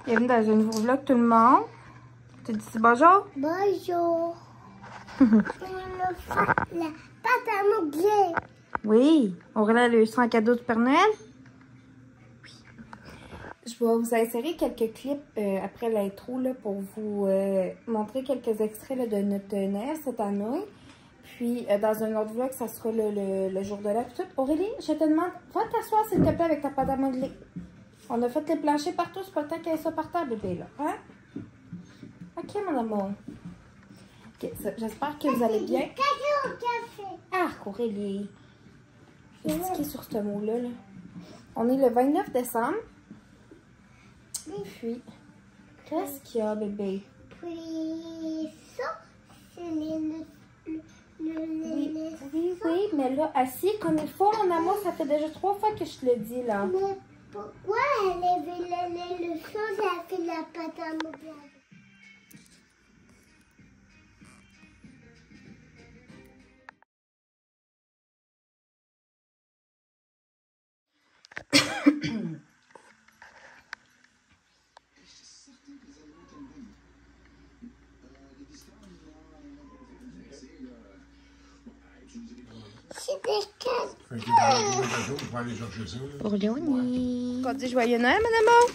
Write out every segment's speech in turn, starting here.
Bienvenue dans un nouveau vlog tout le monde. Tu dis bonjour? Bonjour. Je me fais la pâte à modeler. Oui. Aurélie a reçu un cadeau du Père Noël? Oui. Je vais vous insérer quelques clips après l'intro pour vous montrer quelques extraits là, de notre Noël cette année. Puis dans un autre vlog, ça sera le jour de l'an. Aurélie, je te demande, va t'asseoir s'il te plaît avec ta pâte à modeler. On a fait les planchers partout, c'est pas le temps qu'il y ait ça par terre, bébé, là. Hein? Ok, mon amour. Ok, j'espère que vous allez bien. Café. Ah, Aurélie. Je vais sticker sur ce mot-là. Là. On est le 29 décembre. Puis, qu'est-ce qu'il y a, bébé? Puis ça, c'est Oui, mais là, assis comme il faut, mon amour, ça fait déjà 3 fois que je te le dis, là. Mais pourquoi elle avait le chose, elle a fait la pâte à modeler? Pour Léonie. Qu'on dit joyeux Noël, mon amour?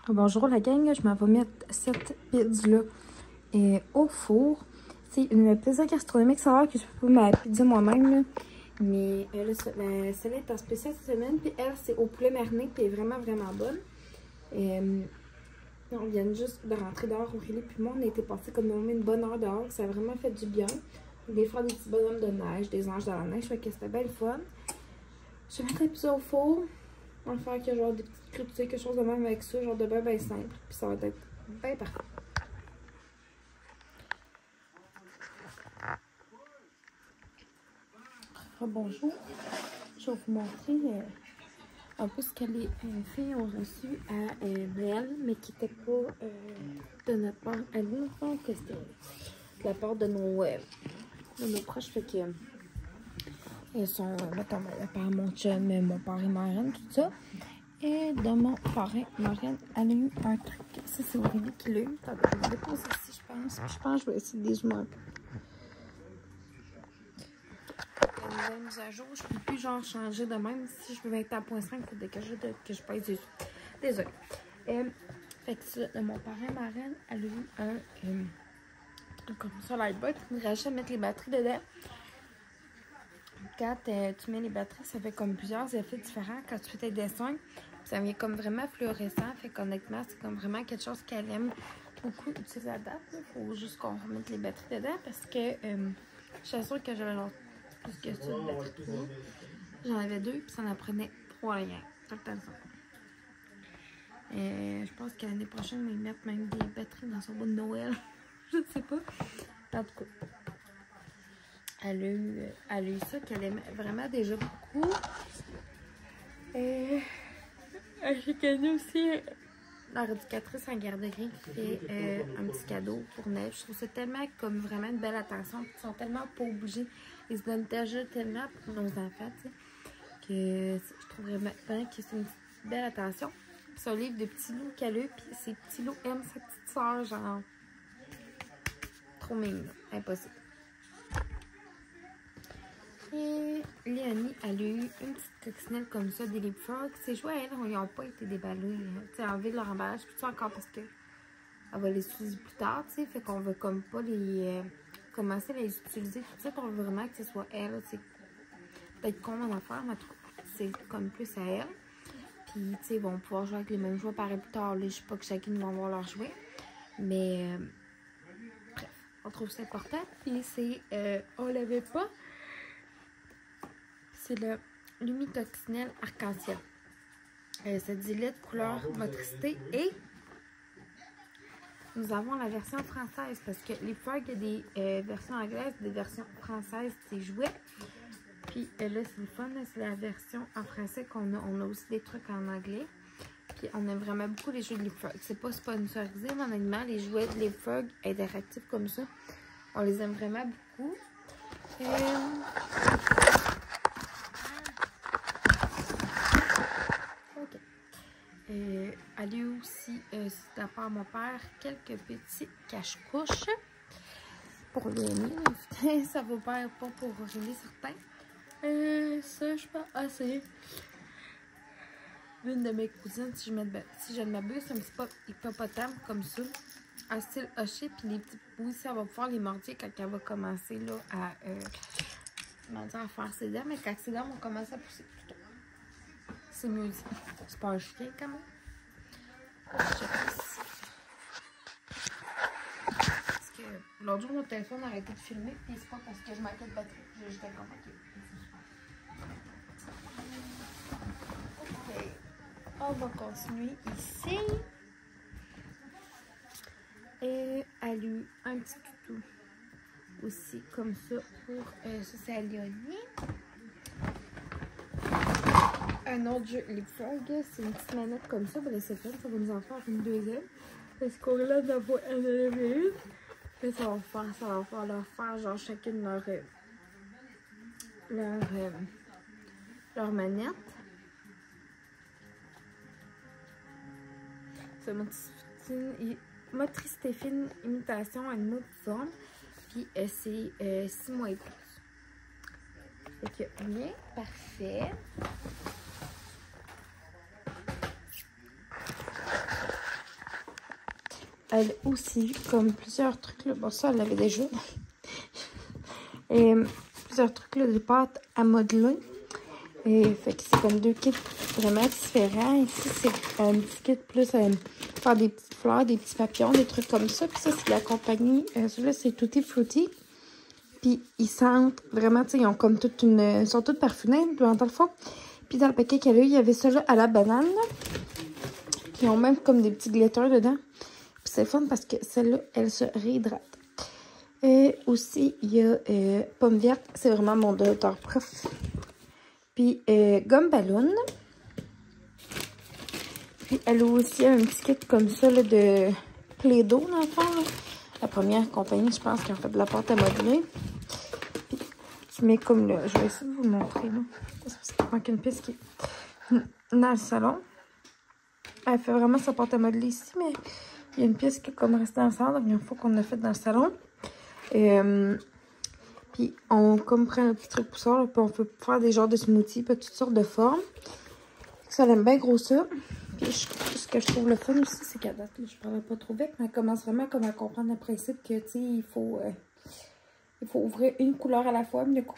Bonjour la gang, je m'en vais mettre cette pizza-là au four. C'est une pizza gastronomique, ça va que je peux ma pizza moi-même. Là. Mais là, celle-là est en spécial cette semaine, puis elle, c'est au poulet mariné, puis elle est vraiment, vraiment bonne. On vient juste de rentrer dehors, Aurélie puis moi, on a été passé comme une bonne heure dehors, ça a vraiment fait du bien. Des fois, des petits bonhommes de neige, des anges dans la neige, fait que c'était belle fun. Je vais mettre la pizza au four. On va faire que genre des petites crudité, quelque chose de même avec ça, genre de bien simple. Puis ça va être bien parfait. Bonjour. Je vais vous montrer un peu ce que les filles ont reçu à Noël, mais qui n'était pas de notre part à nous. Je pense que c'était de la part de nos proches. Fait que ils sont, mettons, par mon chum, mon père et ma reine, tout ça. Et de mon parrain, Marianne, elle a eu un truc. Ça, c'est Aurélie qui l'a eu. Attendez, je vais le déposer ici, je pense. Je pense que je vais essayer de les zoomer un peu. Une nouvelle mise à jour. Je ne peux plus genre changer de même. Si je veux 21.5, il faut que je pèse dessus. Désolée. Fait que ça, de mon parrain, ma reine, elle a eu un truc comme ça, Lightbot. Il rachète à mettre les batteries dedans. Quand tu mets les batteries, ça fait comme plusieurs effets différents. Quand tu fais tes dessins, ça vient comme vraiment fluorescent. Fait qu'honnêtement, c'est comme vraiment quelque chose qu'elle aime beaucoup utiliser à date. Il faut juste qu'on remette les batteries dedans parce que je suis sûre que j'avais plus que ça de batteries. J'en avais 2 puis ça en prenait 3 liens. Tout le temps ça. Je pense que l'année prochaine, on va mettre même des batteries dans son bout de Noël. Je ne sais pas. En tout cas. Elle a eu ça qu'elle aime vraiment déjà beaucoup. Elle a gagné aussi la rééducatrice en garderie qui fait un petit cadeau pour Neige. Je trouve ça tellement comme vraiment une belle attention. Ils sont tellement pas obligés. Ils se donnent déjà tellement pour nos enfants, tu sais, que je trouve vraiment que c'est une belle attention. C'est un livre de petits loups qu'elle a eu, puis ces petits loups aiment sa petite soeur, genre trop mignon, impossible. Et Léonie, elle a eu une petite coccinelle comme ça, des Leapfrog. Ces jouets, elles, ils n'ont pas été déballés. Tu sais, enlever leur emballage. Puis ça encore parce que elle va les utiliser plus tard, tu sais. Fait qu'on veut comme pas les commencer à les utiliser tout de suite. On veut vraiment que ce soit elle, tu sais. peut-être con mon affaire, mais c'est comme plus à elle. Puis, tu sais, ils vont pouvoir jouer avec les mêmes jouets pareil plus tard. Là, je sais pas que chacun va avoir leur jouet. Mais, bref, on trouve ça important. Puis, c'est, on l'avait pas. C'est le Lumitoxinel Arc-en-Ciel. Ça dilate couleur, motricité et nous avons la version française parce que les fois, il y a des versions anglaises, des versions françaises, des jouets. Puis là, c'est le fun, c'est la version en français qu'on a. On a aussi des trucs en anglais. Puis on aime vraiment beaucoup les jouets de Leapfrog. C'est pas sponsorisé, mais honnêtement, les jouets de Leapfrog interactifs comme ça, on les aime vraiment beaucoup. OK. Elle a aussi, c'est de la part de mon père, quelques petits cache-couches pour les miens. Ça vaut pas pour régler certains. Ça, je pense. Ah, c'est l'une de mes cousines, si je ne m'abuse, c'est un petit hippopotame comme ça, en style hoché, puis les petits bouts, ça va pouvoir les mordir quand elle va commencer là, à, comment dire, à faire ses dents, mais quand ses dents vont commencer à pousser plutôt. C'est mieux dit. C'est pas un chien quand même. Parce que l'autre jour, mon téléphone a arrêté de filmer, puis c'est pas parce que je manquais de batterie. J'étais comme ok. Ok. On va continuer ici. Et elle a eu un petit toutou aussi, comme ça, pour ça, c'est à Léonie. Un autre jeu, Leapfrog, c'est une petite manette comme ça, pour les secondes, ça va nous en faire une deuxième. Parce qu'on a là d'avoir un élevé. Puis ça va faire leur faire genre chacune leur manette. C'est motricité fine, imitation, animaux de forme. Puis c'est 6 mois et plus. Fait que bien, parfait. Elle a aussi comme plusieurs trucs là. Bon, ça, elle l'avait déjà. Et plusieurs trucs là, de pâtes à modeler. Et fait que c'est comme deux kits vraiment différents. Ici, c'est un petit kit plus faire des petites fleurs, des petits papillons, des trucs comme ça. Puis ça, c'est la compagnie. Celui-là, c'est Tutti Frutti. Puis ils sentent vraiment, tu sais, ils ont comme toute une. Ils sont toutes parfumées dans le fond. Puis dans le paquet qu'elle a eu, il y avait celui-là à la banane. Ils ont même comme des petits glitters dedans. Puis c'est fun parce que celle-là, elle se réhydrate. Et aussi, il y a pomme verte. C'est vraiment mon docteur prof. Puis gomme ballon. Puis elle a aussi un petit kit comme ça là, de Play-Doh dans le fond. Là. La première compagnie, je pense, qui a fait de la pâte à modeler. Puis tu mets comme là. Je vais essayer de vous le montrer. Là. C'est parce qu'il manque une pièce qui est dans le salon. Elle fait vraiment sa pâte à modeler ici, mais il y a une pièce qui est comme restée dans le salon. La première fois qu'on l'a fait dans le salon. Puis on comme prend un petit truc pour ça, là, puis on peut faire des genres de smoothies, puis toutes sortes de formes. Ça l'aime bien gros ça. Puis ce que je trouve le fun aussi, c'est qu'à date, là, je parle pas trop vite, mais elle commence vraiment comme à comprendre le principe que, tu sais, il faut ouvrir une couleur à la fois. Mais le coup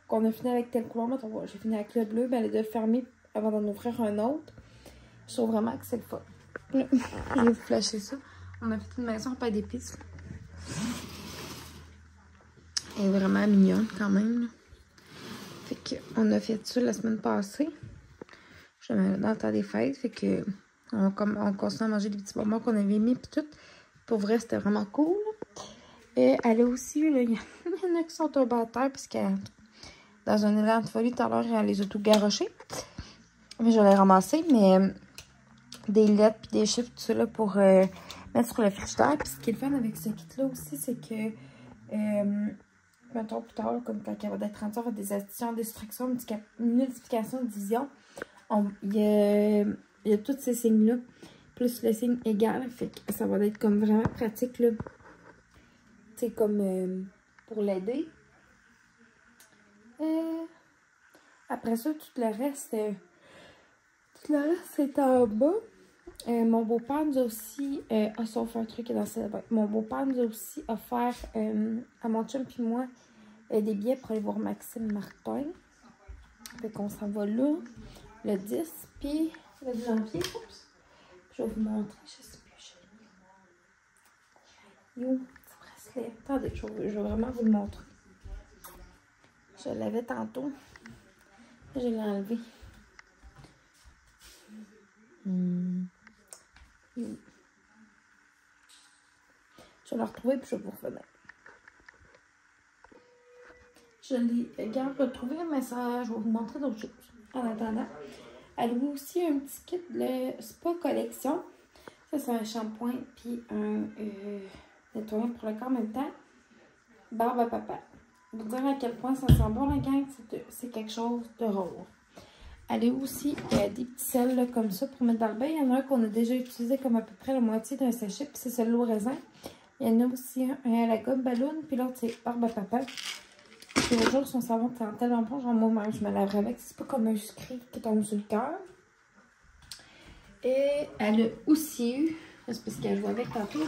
qu'on a fini avec telle couleur, j'ai fini avec le bleu, ben elle est de fermer avant d'en ouvrir un autre. Je trouve vraiment que c'est le fun. Je vais vous flasher ça. On a fait une maison en paille d'épices. Elle est vraiment mignonne quand même. Là. Fait qu'on a fait ça la semaine passée. Je me dans le temps des fêtes. Fait que on continue à manger des petits bonbons qu'on avait mis puis tout. Pour vrai, c'était vraiment cool. Et elle a aussi eu, il y en a qui sont tombés à terre parce que dans un élan de folie tout à l'heure, elle les a tout garochés. Mais je l'ai ramassé, mais des lettres puis des chiffres, tout ça là, pour mettre sur le frigidaire. Puis ce qui est le fun avec ce kit-là aussi, c'est que mettons plus tard, là, comme quand elle va être rentrée, des additions, destructions, multiplication, division, il y a tous ces signes-là, plus le signe égal, fait que ça va être comme vraiment pratique, là. Tu sais, comme pour l'aider. Après ça, tout le reste c'est en bas. Mon beau-père nous a aussi, sauf un truc dans cette boîte. Mon beau-père nous a aussi offert à mon chum puis moi des billets pour aller voir Maxime Martin. Fait qu'on s'en va là, le 10, puis le janvier. Oups. Je vais vous montrer, je sais plus. Yo, petit bracelet. Attendez, je vais vraiment vous le montrer. Je l'avais tantôt. Je l'ai enlevé. Yo. Je vais le retrouver puis je vais vous revenir. Je l'ai retrouvé, mais ça, je vais vous montrer d'autres choses. En attendant, elle a aussi un petit kit de Spa Collection. Ça, c'est un shampoing puis un nettoyant pour le corps en même temps. Barbe à papa. Pour dire à quel point ça sent bon, la gang, c'est quelque chose de rare. Elle a aussi des petits sels là, comme ça pour mettre dans le bain. Il y en a un qu'on a déjà utilisé comme à peu près la moitié d'un sachet, puis c'est celui au raisin. Il y en a aussi un à la gomme ballon, puis l'autre c'est barbe à papa. Puis l'autre jour, son savon sent tellement bon, genre moi-même, je me laverais avec. C'est pas comme un sucré qui tombe sur le cœur. Et elle a aussi eu, c'est parce qu'elle jouait avec tantôt,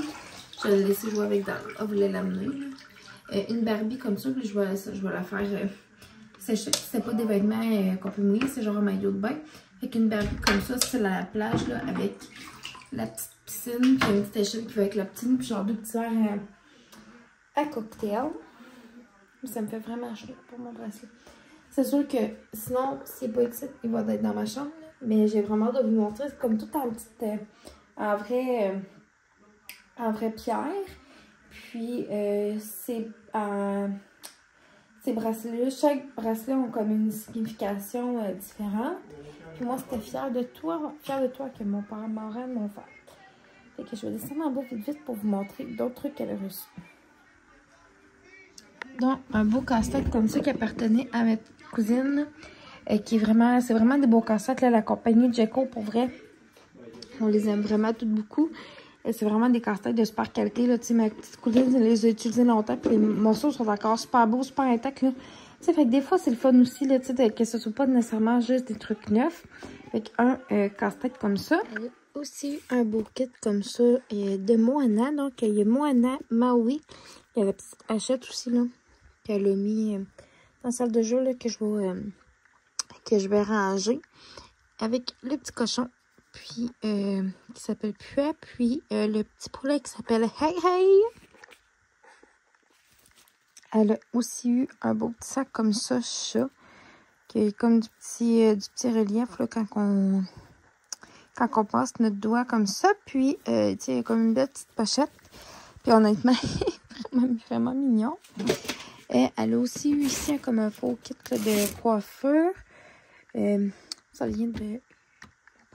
je l'ai laissé jouer avec dans l'eau, elle voulait l'amener. Une Barbie comme ça, puis je vais la faire sécher. C'est pas des vêtements qu'on peut mouiller, c'est genre un maillot de bain. Fait qu'une Barbie comme ça, c'est la plage là, avec la petite piscine, puis une petite échelle qui va avec la petite, puis genre deux petits verres à cocktail. Ça me fait vraiment chaud pour mon bracelet. C'est sûr que sinon, s'il n'est pas excité, il va être dans ma chambre. Là. Mais j'ai vraiment hâte de vous montrer. C'est comme tout en petite, en vraie pierre. Puis ces bracelets-là, chaque bracelet a comme une signification différente. Puis moi, c'était fière de toi que mon père m'aurait mon frère. Fait que je vais descendre en bas vite pour vous montrer d'autres trucs qu'elle a reçus. Donc, un beau casse-tête comme ça qui appartenait à ma cousine. C'est vraiment des beaux casse-têtes. La compagnie Jeco, pour vrai, on les aime vraiment toutes beaucoup. C'est vraiment des casse-têtes de super qualité. Là. Ma petite cousine, elle les a utilisés longtemps. Puis les morceaux sont encore super beaux, super intacts. Là. Fait que des fois, c'est le fun aussi là, que ce soit pas nécessairement juste des trucs neufs. Fait un casse-tête comme ça. Elle a aussi un beau kit comme ça de Moana. Donc, il y a Moana, Maui. Il y a la petite hachette aussi, là, qu'elle a mis dans la salle de jeu, là, que je vais ranger. Avec le petit cochon, puis, qui s'appelle Pua, puis le petit poulet qui s'appelle Hey Hey. Elle a aussi eu un beau petit sac comme ça, chat, qui est comme du petit relief, là, quand on passe notre doigt comme ça. Puis, il y a comme une belle petite pochette. Puis, honnêtement, vraiment mignon. Et elle a aussi eu ici comme un faux kit là, de coiffure. Ça vient de mon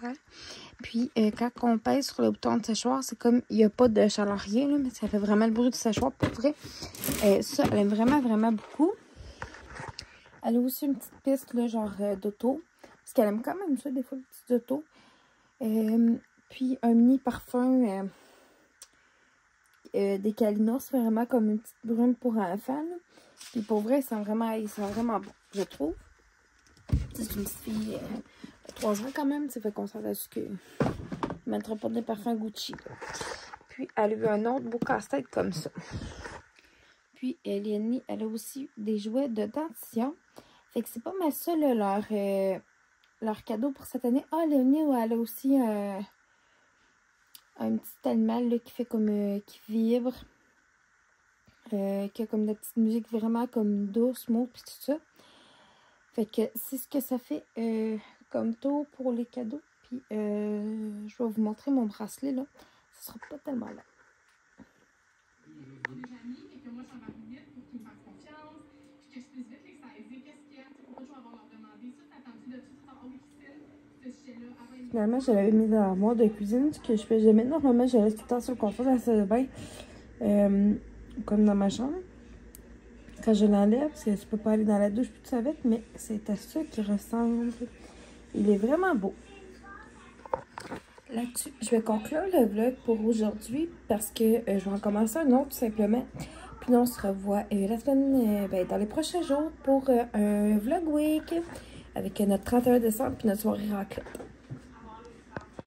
père. Puis, quand on pèse sur le bouton de séchoir, c'est comme, il n'y a pas de chalorier, là, mais ça fait vraiment le bruit du séchoir. Pour vrai, ça, elle aime vraiment, vraiment beaucoup. Elle a aussi une petite piste, là, genre d'auto. Parce qu'elle aime quand même ça, des fois, les petites autos. Puis, un mini parfum des Calinos, vraiment comme une petite brume pour enfants. Là. Puis, pour vrai, ils sont vraiment bons, je trouve. C'est une petite fille de 3 ans quand même, ça fait qu'on s'en lasse que ne mettra pas de parfum Gucci. Là. Puis elle a eu un autre beau casse-tête comme ça. Puis Léonie, elle a aussi des jouets de dentition. Fait que c'est pas mal ça là, leur cadeau pour cette année. Ah, Léonie, elle a aussi un petit animal là, qui fait comme qui vibre. Qui a comme de la petite musique vraiment comme douce, mauve, puis tout ça. Fait que c'est ce que ça fait comme taux pour les cadeaux. Puis je vais vous montrer mon bracelet là. Ça sera pas tellement long. Finalement, je l'avais mis dans l'armoire de cuisine, ce que je fais jamais. Normalement, je laisse tout le temps sur le confort de la salle de bain, comme dans ma chambre. Quand je l'enlève, parce que je peux pas aller dans la douche tout ça avec, mais c'est à ça qu'il ressemble. Il est vraiment beau. Là-dessus, je vais conclure le vlog pour aujourd'hui parce que je vais en commencer un autre tout simplement. Puis on se revoit la semaine, dans les prochains jours pour un vlog week avec notre 31 décembre puis notre soirée raclette.